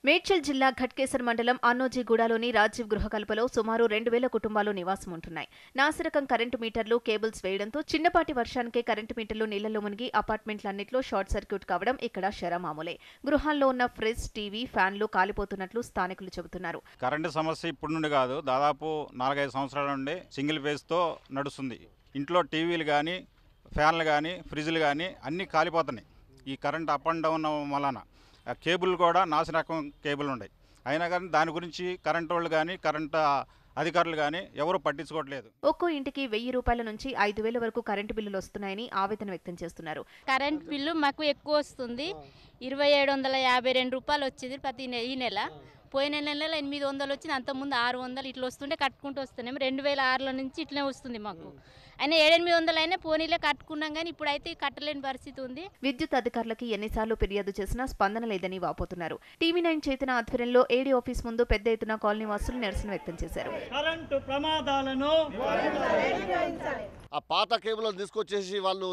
మేడ్చల్ జిల్లా ఘట్కేసర్ మండలం అన్నోజీగూడలోని రాజీవ్ గృహకల్పలో సుమారు 2000 కుటుంబాలు నివాసం ఉంటున్నాయి. నాసిరకం కరెంటు మీటర్లు, కేబుల్స్ వేయడంతో చిన్నపాటి వర్షానికే కరెంటు మీటర్లు నీళ్లలో మునిగి అపార్ట్మెంట్లన్నింటిలో షార్ట్ సర్క్యూట్ కావడం ఇక్కడ శరమామూలే. గృహాల్లో ఉన్న ఫ్రిడ్జ్, టీవీ, ఫ్యాన్లు కాలిపోతున్నట్లు స్థానికులు చెబుతున్నారు. కరెంటు సమస్య ఇప్పుడు నుండి కాదు, దాదాపు 4-5 సంవత్సరాల నుండి సింగిల్ ఫేజ్తో నడుస్తుంది. ఇంట్లో టీవీలు కానీ, ఫ్యాన్లు కానీ, ఫ్రిడ్జ్లు కానీ అన్నీ కాలిపోతున్నాయి. ఈ కరెంట్ అప్ అండ్ డౌన్ వలన కేబుల్ కూడా నాసిరకం కేబుల్ ఉన్నాయి. అయినా కానీ దాని గురించి కరెంట్ వాళ్ళు కానీ, కరెంట్ అధికారులు కానీ ఎవరు పట్టించుకోవట్లేదు. ఒక్కో ఇంటికి 1000 రూపాయల నుంచి 5000 వరకు కరెంటు బిల్లులు వస్తున్నాయని ఆవేదన వ్యక్తం చేస్తున్నారు. కరెంట్ బిల్లు మాకు ఎక్కువ వస్తుంది. 2752 రూపాయలు వచ్చింది ఈ నెల. పోయిన నెల 800 వచ్చింది. అంతకుముందు 600 ఇట్లా వస్తుండే కట్టుకుంటూ వస్తున్నాము. 2006 నుంచి ఇట్లనే వస్తుంది మాకు. అయినా 700-800 అయినా పోనీలే కట్టుకున్నాం, కానీ ఇప్పుడైతే కట్టలేని పరిస్థితి ఉంది. విద్యుత్ అధికారులకి ఎన్నిసార్లు ఫిర్యాదు చేసినా స్పందన లేదని వాపోతున్నారు. టీవీ9 చేతన ఆధ్వర్యంలో ఏడీ ఆఫీస్ ముందు పెద్ద ఎత్తున కాలనీ వాసులు నిరసన వ్యక్తం చేశారు. కరెంటు ప్రమాదాలను ఆ పాత కేబుల్ని తీసుకొచ్చేసి వాళ్ళు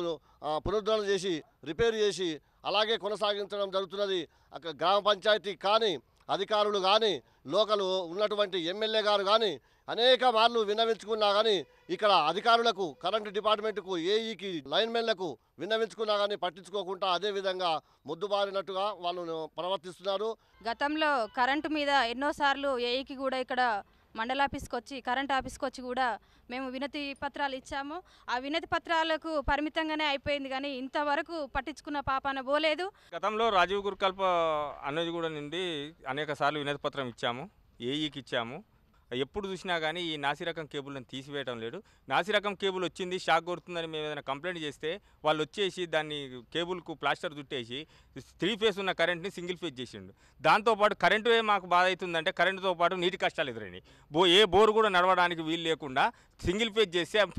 పునరుద్ధరణ చేసి రిపేర్ చేసి అలాగే కొనసాగించడం జరుగుతున్నది. అక్కడ గ్రామ పంచాయతీ కానీ, అధికారులు కానీ, లోకల్ ఉన్నటువంటి ఎమ్మెల్యే గారు కానీ అనేక మార్లు విన్నవించుకున్నా కానీ ఇక్కడ అధికారులకు, కరెంటు డిపార్ట్మెంట్కు, ఏఈకి, లైన్మెన్లకు విన్నవించుకున్నా కానీ పట్టించుకోకుండా అదేవిధంగా ముద్దుబారినట్టుగా వాళ్ళు ప్రవర్తిస్తున్నారు. గతంలో కరెంటు మీద ఎన్నోసార్లు ఏఈకి కూడా ఇక్కడ మండల ఆఫీస్కి వచ్చి, కరెంట్ ఆఫీస్కి వచ్చి కూడా మేము వినతి పత్రాలు ఇచ్చాము. ఆ వినతి పత్రాలకు పరిమితంగానే అయిపోయింది, కానీ ఇంతవరకు పట్టించుకున్న పాపాన పోలేదు. గతంలో రాజీవ్ గురుకల్ప అన్నోజీగూడ నుండి అనేక సార్లు వినతి పత్రం ఇచ్చాము, ఏఈకి ఇచ్చాము. ఎప్పుడు చూసినా కానీ ఈ నాసిరకం కేబుల్ని తీసివేయడం లేదు. నాసిరకం కేబుల్ వచ్చింది, షాక్ కొడుతుందని మేము ఏదైనా కంప్లైంట్ చేస్తే వాళ్ళు వచ్చేసి దాన్ని కేబుల్కు ప్లాస్టర్ చుట్టేసి 3 ఫేజ్ ఉన్న కరెంట్ని సింగిల్ ఫేజ్ చేసిండు. దాంతోపాటు కరెంటు మాకు బాధ అవుతుందంటే కరెంటుతో పాటు నీటి కష్టాలు ఎదురైనాయి. ఏ బోరు కూడా నడవడానికి వీలు లేకుండా సింగిల్ ఫేజ్ చేస్తే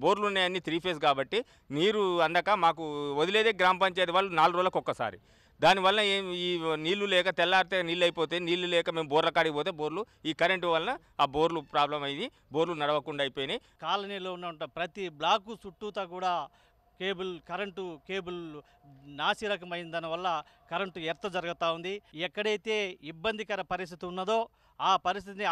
బోర్లు ఉన్నాయన్నీ 3 ఫేజ్ కాబట్టి నీరు అందక మాకు వదిలేదే గ్రామ పంచాయతీ వాళ్ళు 4 రోజులకు ఒక్కసారి. దానివల్ల ఈ నీళ్లు లేక తెల్లారితే నీళ్ళు అయిపోతే, నీళ్లు లేక మేము బోర్ల కాడికి పోతే బోర్లు ఈ కరెంటు వలన ఆ బోర్లు ప్రాబ్లం అయ్యి బోర్లు నడవకుండా అయిపోయినాయి. కాలనీలో ఉన్న ప్రతి బ్లాకు చుట్టూతా కూడా కరెంటు కేబుల్ నాసిరకమైన దానివల్ల కరెంటు ఎర్త జరుగుతూ ఉంది. ఎక్కడైతే ఇబ్బందికర పరిస్థితి ఉన్నదో ఆ పరిస్థితిని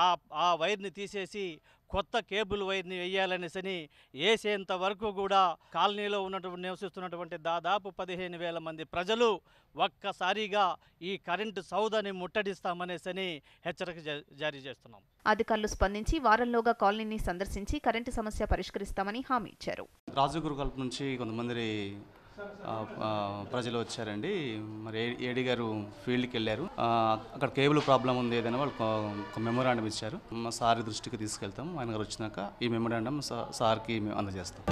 ఆ వైర్ని తీసేసి కొత్త కేబుల్ వైర్ని వేయాలనేసని వేసేంత వరకు కూడా కాలనీలో నివసిస్తున్నటువంటి దాదాపు 15,000 మంది ప్రజలు ఒక్కసారిగా ఈ కరెంటు సౌదాన్ని ముట్టడిస్తామనేసని హెచ్చరిక జారీ చేస్తున్నాం. అధికారులు స్పందించి వారంలోగా కాలనీని సందర్శించి కరెంటు సమస్య పరిష్కరిస్తామని హామీ ఇచ్చారు. రాజీవ్ గురుకల్ప నుంచి కొంతమంది ప్రజలు వచ్చారండి. మరి ఏడీ గారు ఫీల్డ్కి వెళ్ళారు. అక్కడ కేబుల్ ప్రాబ్లం ఉంది ఏదైనా వాళ్ళు ఒక మెమోరాండం ఇచ్చారు. మా సార్ దృష్టికి తీసుకెళ్తాం. ఆయన గారు వచ్చినాక ఈ మెమోరాండం సార్కి మేము అందజేస్తాం.